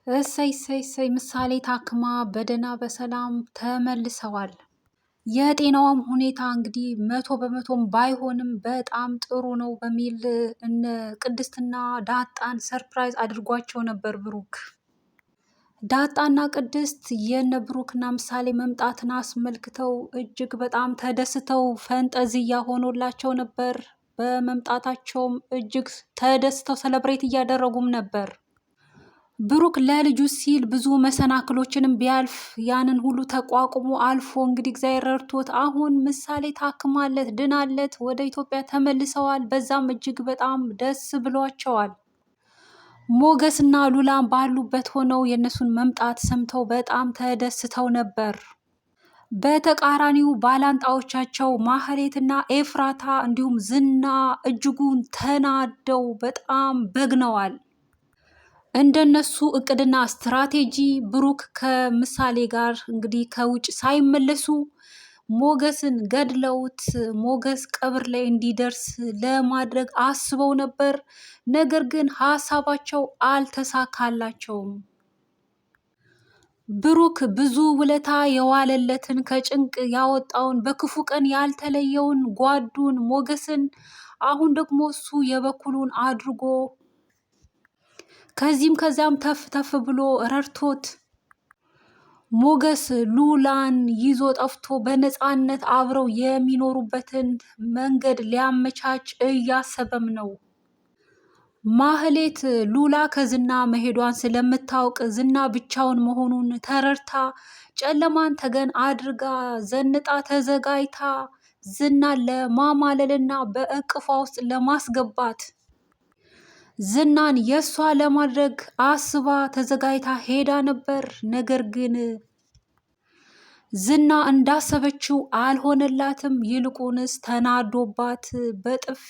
እሰይ እሰይ እሰይ ምሳሌ ታክማ በደህና በሰላም ተመልሰዋል። የጤናዋም ሁኔታ እንግዲህ 100% ባይሆንም በጣም ጥሩ ነው በሚል እነ ቅድስትና ዳጣን ሰርፕራይዝ አድርጓቸው ነበር ብሩክ። ዳጣና ቅድስት የነ ብሩክና ምሳሌ መምጣትን አስመልክተው እጅግ በጣም ተደስተው ፈንጠዝያ ሆኖላቸው ነበር። በመምጣታቸውም እጅግ ተደስተው ሰለብሬት እያደረጉም ነበር። ብሩክ ለልጁ ሲል ብዙ መሰናክሎችንም ቢያልፍ ያንን ሁሉ ተቋቁሞ አልፎ እንግዲህ እግዚአብሔር ረድቶት አሁን ምሳሌ ታክማለት ድናለት ወደ ኢትዮጵያ ተመልሰዋል። በዛም እጅግ በጣም ደስ ብሏቸዋል። ሞገስና ሉላም ባሉበት ሆነው የእነሱን መምጣት ሰምተው በጣም ተደስተው ነበር። በተቃራኒው ባላንጣዎቻቸው ማህሌትና ኤፍራታ እንዲሁም ዝና እጅጉን ተናደው በጣም በግነዋል። እንደነሱ እቅድና ስትራቴጂ ብሩክ ከምሳሌ ጋር እንግዲህ ከውጭ ሳይመለሱ ሞገስን ገድለውት ሞገስ ቀብር ላይ እንዲደርስ ለማድረግ አስበው ነበር። ነገር ግን ሀሳባቸው አልተሳካላቸውም። ብሩክ ብዙ ውለታ የዋለለትን ከጭንቅ ያወጣውን በክፉ ቀን ያልተለየውን ጓዱን ሞገስን አሁን ደግሞ እሱ የበኩሉን አድርጎ ከዚህም ከዚያም ተፍ ተፍ ብሎ ረድቶት ሞገስ ሉላን ይዞ ጠፍቶ በነፃነት አብረው የሚኖሩበትን መንገድ ሊያመቻች እያሰበም ነው። ማህሌት ሉላ ከዝና መሄዷን ስለምታውቅ ዝና ብቻውን መሆኑን ተረድታ ጨለማን ተገን አድርጋ ዘንጣ ተዘጋጅታ ዝናን ለማማለልና በእቅፏ ውስጥ ለማስገባት ዝናን የእሷ ለማድረግ አስባ ተዘጋጅታ ሄዳ ነበር። ነገር ግን ዝና እንዳሰበችው አልሆነላትም። ይልቁንስ ተናዶባት በጥፊ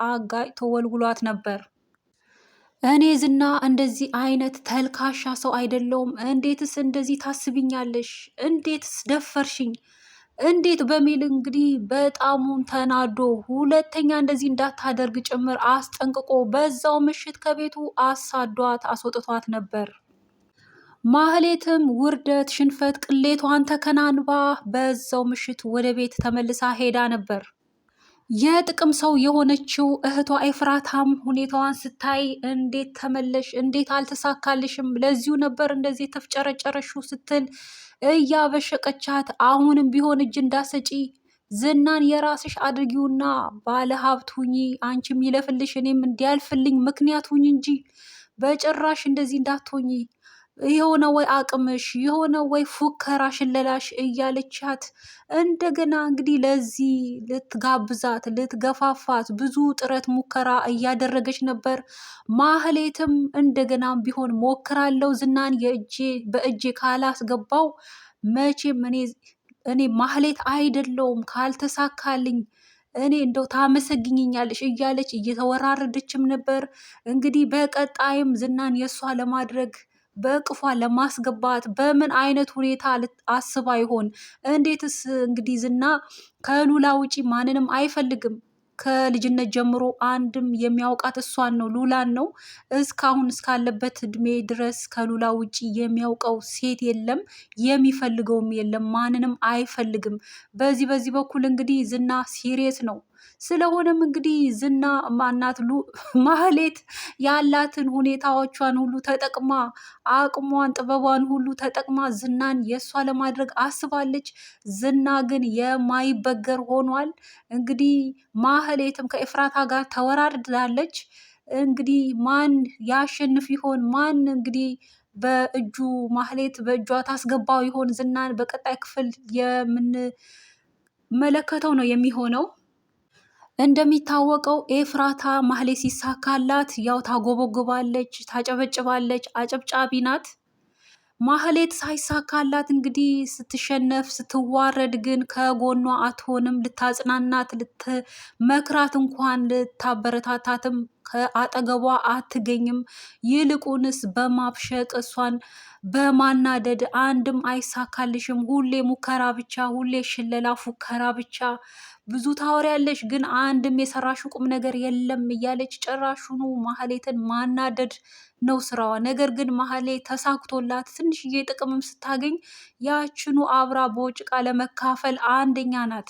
አጋጭቶ ወልውሏት ነበር። እኔ ዝና እንደዚህ አይነት ተልካሻ ሰው አይደለውም። እንዴትስ እንደዚህ ታስቢኛለሽ? እንዴትስ ደፈርሽኝ? እንዴት በሚል እንግዲህ በጣሙን ተናዶ ሁለተኛ እንደዚህ እንዳታደርግ ጭምር አስጠንቅቆ በዛው ምሽት ከቤቱ አሳዷት አስወጥቷት ነበር። ማህሌትም ውርደት፣ ሽንፈት፣ ቅሌቷን ተከናንባ በዛው ምሽት ወደ ቤት ተመልሳ ሄዳ ነበር። የጥቅም ሰው የሆነችው እህቷ ኤፍራታም ሁኔታዋን ስታይ እንዴት ተመለሽ? እንዴት አልተሳካልሽም? ለዚሁ ነበር እንደዚህ ተፍጨረጨረሽው ስትል እያበሸቀቻት አሁንም ቢሆን እጅ እንዳሰጪ ዝናን የራስሽ አድርጊውና ባለ ሀብት ሁኚ፣ አንቺም ይለፍልሽ እኔም እንዲያልፍልኝ ምክንያት ሁኚ እንጂ በጭራሽ እንደዚህ እንዳትሆኚ፣ የሆነ ወይ አቅምሽ የሆነ ወይ ፉከራ ሽለላሽ እያለቻት እንደገና እንግዲህ ለዚህ ልትጋብዛት ልትገፋፋት ብዙ ጥረት ሙከራ እያደረገች ነበር። ማህሌትም እንደገናም ቢሆን ሞክራለው ዝናን በእጄ ካላስገባው መቼም እኔ ማህሌት አይደለውም ካልተሳካልኝ እኔ እንደው ታመሰግኝኛለሽ እያለች እየተወራረደችም ነበር። እንግዲህ በቀጣይም ዝናን የእሷ ለማድረግ በቅፏ ለማስገባት በምን አይነት ሁኔታ አስባ ይሆን? እንዴትስ እንግዲህ ዝና ከሉላ ውጪ ማንንም አይፈልግም። ከልጅነት ጀምሮ አንድም የሚያውቃት እሷን ነው፣ ሉላን ነው። እስካሁን እስካለበት እድሜ ድረስ ከሉላ ውጪ የሚያውቀው ሴት የለም፣ የሚፈልገውም የለም፣ ማንንም አይፈልግም። በዚህ በኩል እንግዲህ ዝና ሲሪየስ ነው። ስለሆነም እንግዲህ ዝና ማህሌት ያላትን ሁኔታዎቿን ሁሉ ተጠቅማ አቅሟን ጥበቧን ሁሉ ተጠቅማ ዝናን የእሷ ለማድረግ አስባለች። ዝና ግን የማይበገር ሆኗል። እንግዲህ ማህሌትም ከኤፍራታ ጋር ተወራርዳለች። እንግዲህ ማን ያሸንፍ ይሆን? ማን እንግዲህ በእጁ ማህሌት በእጇ ታስገባው ይሆን ዝናን? በቀጣይ ክፍል የምንመለከተው ነው የሚሆነው። እንደሚታወቀው ኤፍራታ ማህሌት ሲሳካላት ያው ታጎበጎባለች፣ ታጨበጭባለች፣ አጨብጫቢ ናት። ማህሌት ሳይሳካላት እንግዲህ ስትሸነፍ ስትዋረድ ግን ከጎኗ አትሆንም። ልታጽናናት ልትመክራት እንኳን ልታበረታታትም ከአጠገቧ አትገኝም። ይልቁንስ በማብሸቅ እሷን በማናደድ አንድም አይሳካልሽም፣ ሁሌ ሙከራ ብቻ፣ ሁሌ ሽለላ ፉከራ ብቻ፣ ብዙ ታወሪያለሽ ግን አንድም የሰራሽ ቁም ነገር የለም እያለች ጭራሹኑ ማህሌትን ማናደድ ነው ስራዋ። ነገር ግን ማህሌት ተሳክቶላት ትንሽዬ ጥቅምም ስታገኝ ያችኑ አብራ በወጭቃ ለመካፈል አንደኛ ናት።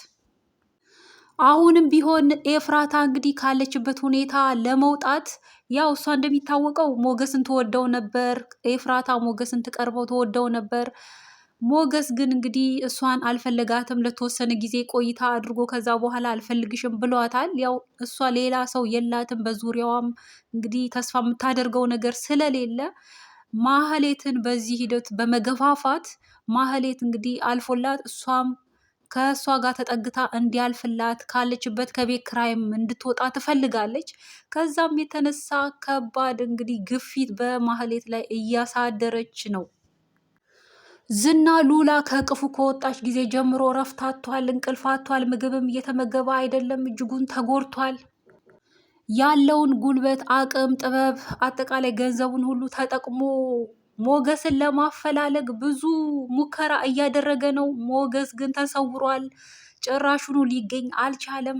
አሁንም ቢሆን ኤፍራታ እንግዲህ ካለችበት ሁኔታ ለመውጣት ያው እሷ እንደሚታወቀው ሞገስን ትወደው ነበር። ኤፍራታ ሞገስን ትቀርበው ትወደው ነበር። ሞገስ ግን እንግዲህ እሷን አልፈለጋትም። ለተወሰነ ጊዜ ቆይታ አድርጎ ከዛ በኋላ አልፈልግሽም ብሏታል። ያው እሷ ሌላ ሰው የላትም፣ በዙሪያዋም እንግዲህ ተስፋ የምታደርገው ነገር ስለሌለ ማህሌትን በዚህ ሂደት በመገፋፋት ማህሌት እንግዲህ አልፎላት እሷም ከእሷ ጋር ተጠግታ እንዲያልፍላት ካለችበት ከቤት ክራይም እንድትወጣ ትፈልጋለች። ከዛም የተነሳ ከባድ እንግዲህ ግፊት በማህሌት ላይ እያሳደረች ነው። ዝና ሉላ ከቅፉ ከወጣች ጊዜ ጀምሮ እረፍት አጥቷል፣ እንቅልፍ አጥቷል፣ ምግብም እየተመገበ አይደለም፣ እጅጉን ተጎድቷል። ያለውን ጉልበት፣ አቅም፣ ጥበብ አጠቃላይ ገንዘቡን ሁሉ ተጠቅሞ ሞገስን ለማፈላለግ ብዙ ሙከራ እያደረገ ነው። ሞገስ ግን ተሰውሯል። ጭራሹኑ ሊገኝ አልቻለም።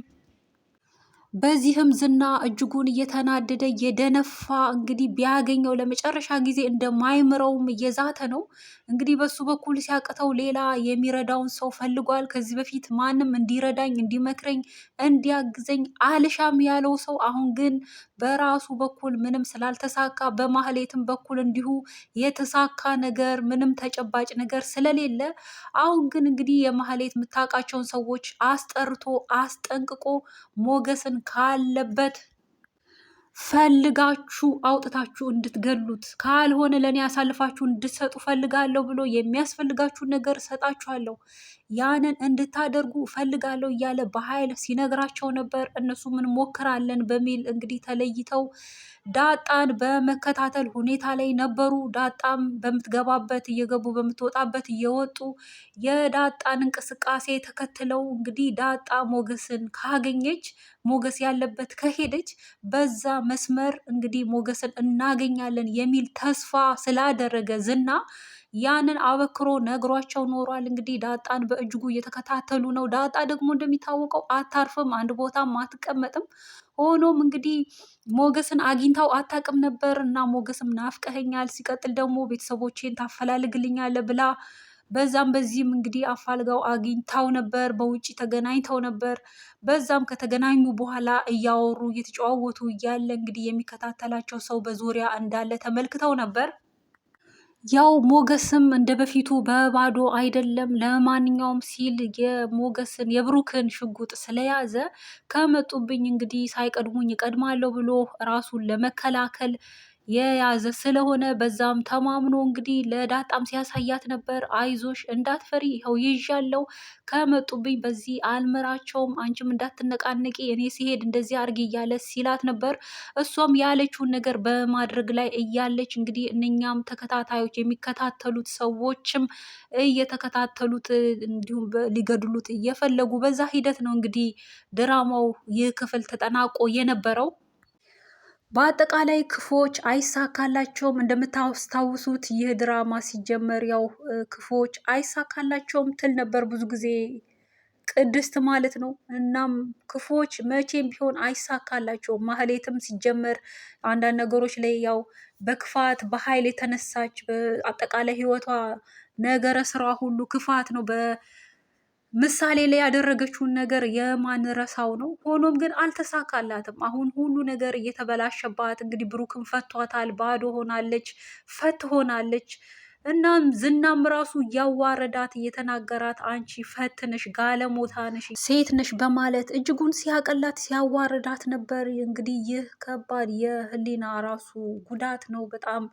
በዚህም ዝና እጅጉን እየተናደደ እየደነፋ እንግዲህ ቢያገኘው ለመጨረሻ ጊዜ እንደማይምረውም እየዛተ ነው። እንግዲህ በሱ በኩል ሲያቅተው ሌላ የሚረዳውን ሰው ፈልጓል። ከዚህ በፊት ማንም እንዲረዳኝ፣ እንዲመክረኝ፣ እንዲያግዘኝ አልሻም ያለው ሰው አሁን ግን በራሱ በኩል ምንም ስላልተሳካ በማህሌትም በኩል እንዲሁ የተሳካ ነገር ምንም ተጨባጭ ነገር ስለሌለ አሁን ግን እንግዲህ የማህሌት የምታውቃቸውን ሰዎች አስጠርቶ አስጠንቅቆ ሞገስን ካለበት ፈልጋችሁ አውጥታችሁ እንድትገሉት ካልሆነ ለእኔ አሳልፋችሁ እንድትሰጡ ፈልጋለሁ ብሎ የሚያስፈልጋችሁን ነገር እሰጣችኋለሁ፣ ያንን እንድታደርጉ ፈልጋለሁ እያለ በኃይል ሲነግራቸው ነበር። እነሱ ምን ሞክራለን በሚል እንግዲህ ተለይተው ዳጣን በመከታተል ሁኔታ ላይ ነበሩ። ዳጣም በምትገባበት እየገቡ በምትወጣበት እየወጡ የዳጣን እንቅስቃሴ ተከትለው እንግዲህ ዳጣ ሞገስን ካገኘች ሞገስ ያለበት ከሄደች በዛ መስመር እንግዲህ ሞገስን እናገኛለን የሚል ተስፋ ስላደረገ ዝና ያንን አበክሮ ነግሯቸው ኖሯል። እንግዲህ ዳጣን በእጅጉ እየተከታተሉ ነው። ዳጣ ደግሞ እንደሚታወቀው አታርፍም፣ አንድ ቦታም አትቀመጥም። ሆኖም እንግዲህ ሞገስን አግኝታው አታውቅም ነበር እና ሞገስም ናፍቀኸኛል፣ ሲቀጥል ደግሞ ቤተሰቦቼን ታፈላልግልኛለህ ብላ በዛም በዚህም እንግዲህ አፋልጋው አግኝታው ነበር። በውጭ ተገናኝተው ነበር። በዛም ከተገናኙ በኋላ እያወሩ እየተጨዋወቱ እያለ እንግዲህ የሚከታተላቸው ሰው በዙሪያ እንዳለ ተመልክተው ነበር። ያው ሞገስም እንደ በፊቱ በባዶ አይደለም። ለማንኛውም ሲል የሞገስን የብሩክን ሽጉጥ ስለያዘ ከመጡብኝ እንግዲህ ሳይቀድሙኝ እቀድማለሁ ብሎ ራሱን ለመከላከል የያዘ ስለሆነ በዛም ተማምኖ እንግዲህ ለዳጣም ሲያሳያት ነበር። አይዞሽ እንዳትፈሪ ይኸው ይዣለው፣ ከመጡብኝ በዚህ አልምራቸውም፣ አንቺም እንዳትነቃነቂ እኔ ሲሄድ እንደዚህ አድርጊ እያለ ሲላት ነበር። እሷም ያለችውን ነገር በማድረግ ላይ እያለች እንግዲህ እነኛም ተከታታዮች የሚከታተሉት ሰዎችም እየተከታተሉት እንዲሁም ሊገድሉት እየፈለጉ በዛ ሂደት ነው እንግዲህ ድራማው ይህ ክፍል ተጠናቆ የነበረው። በአጠቃላይ ክፎች አይሳካላቸውም። እንደምታስታውሱት ይህ ድራማ ሲጀመር ያው ክፎች አይሳካላቸውም ትል ነበር ብዙ ጊዜ ቅድስት ማለት ነው። እናም ክፎች መቼም ቢሆን አይሳካላቸውም። ማህሌትም ሲጀመር አንዳንድ ነገሮች ላይ ያው በክፋት በኃይል የተነሳች በአጠቃላይ ህይወቷ ነገረ ስራ ሁሉ ክፋት ነው። ምሳሌ ላይ ያደረገችውን ነገር የማንረሳው ነው። ሆኖም ግን አልተሳካላትም። አሁን ሁሉ ነገር እየተበላሸባት እንግዲህ ብሩክን ፈቷታል፣ ባዶ ሆናለች፣ ፈት ሆናለች። እናም ዝናም ራሱ እያዋረዳት እየተናገራት አንቺ ፈትነሽ ጋለሞታ ነሽ፣ ሴት ነሽ በማለት እጅጉን ሲያቀላት ሲያዋርዳት ነበር። እንግዲህ ይህ ከባድ የህሊና ራሱ ጉዳት ነው። በጣም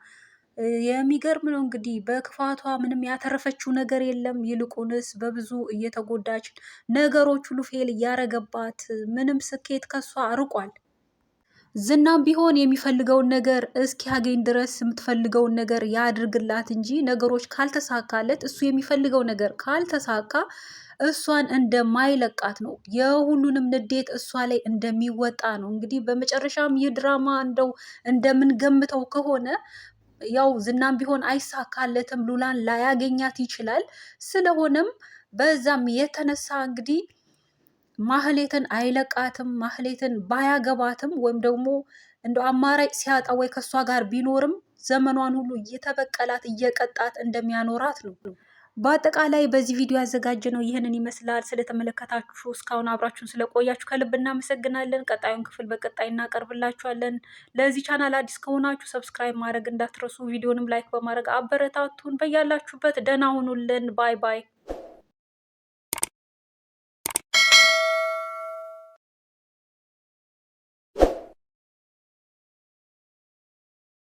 የሚገርም ነው። እንግዲህ በክፋቷ ምንም ያተረፈችው ነገር የለም። ይልቁንስ በብዙ እየተጎዳች ነገሮች ሁሉ ፌል እያረገባት ምንም ስኬት ከሷ ርቋል። ዝናም ቢሆን የሚፈልገውን ነገር እስኪያገኝ ድረስ የምትፈልገውን ነገር ያድርግላት እንጂ ነገሮች ካልተሳካለት፣ እሱ የሚፈልገው ነገር ካልተሳካ እሷን እንደማይለቃት ነው። የሁሉንም ንዴት እሷ ላይ እንደሚወጣ ነው። እንግዲህ በመጨረሻም ይህ ድራማ እንደምንገምተው ከሆነ ያው ዝናም ቢሆን አይሳካለትም፣ ሉላን ላያገኛት ይችላል። ስለሆነም በዛም የተነሳ እንግዲህ ማህሌትን አይለቃትም። ማህሌትን ባያገባትም ወይም ደግሞ እንደ አማራጭ ሲያጣ ወይ ከእሷ ጋር ቢኖርም ዘመኗን ሁሉ እየተበቀላት እየቀጣት እንደሚያኖራት ነው። በአጠቃላይ በዚህ ቪዲዮ ያዘጋጀነው ይህንን ይመስላል። ስለተመለከታችሁ እስካሁን አብራችሁን ስለቆያችሁ ከልብ እናመሰግናለን። ቀጣዩን ክፍል በቀጣይ እናቀርብላችኋለን። ለዚህ ቻናል አዲስ ከሆናችሁ ሰብስክራይብ ማድረግ እንዳትረሱ፣ ቪዲዮንም ላይክ በማድረግ አበረታቱን። በያላችሁበት ደህና ሁኑልን። ባይ ባይ።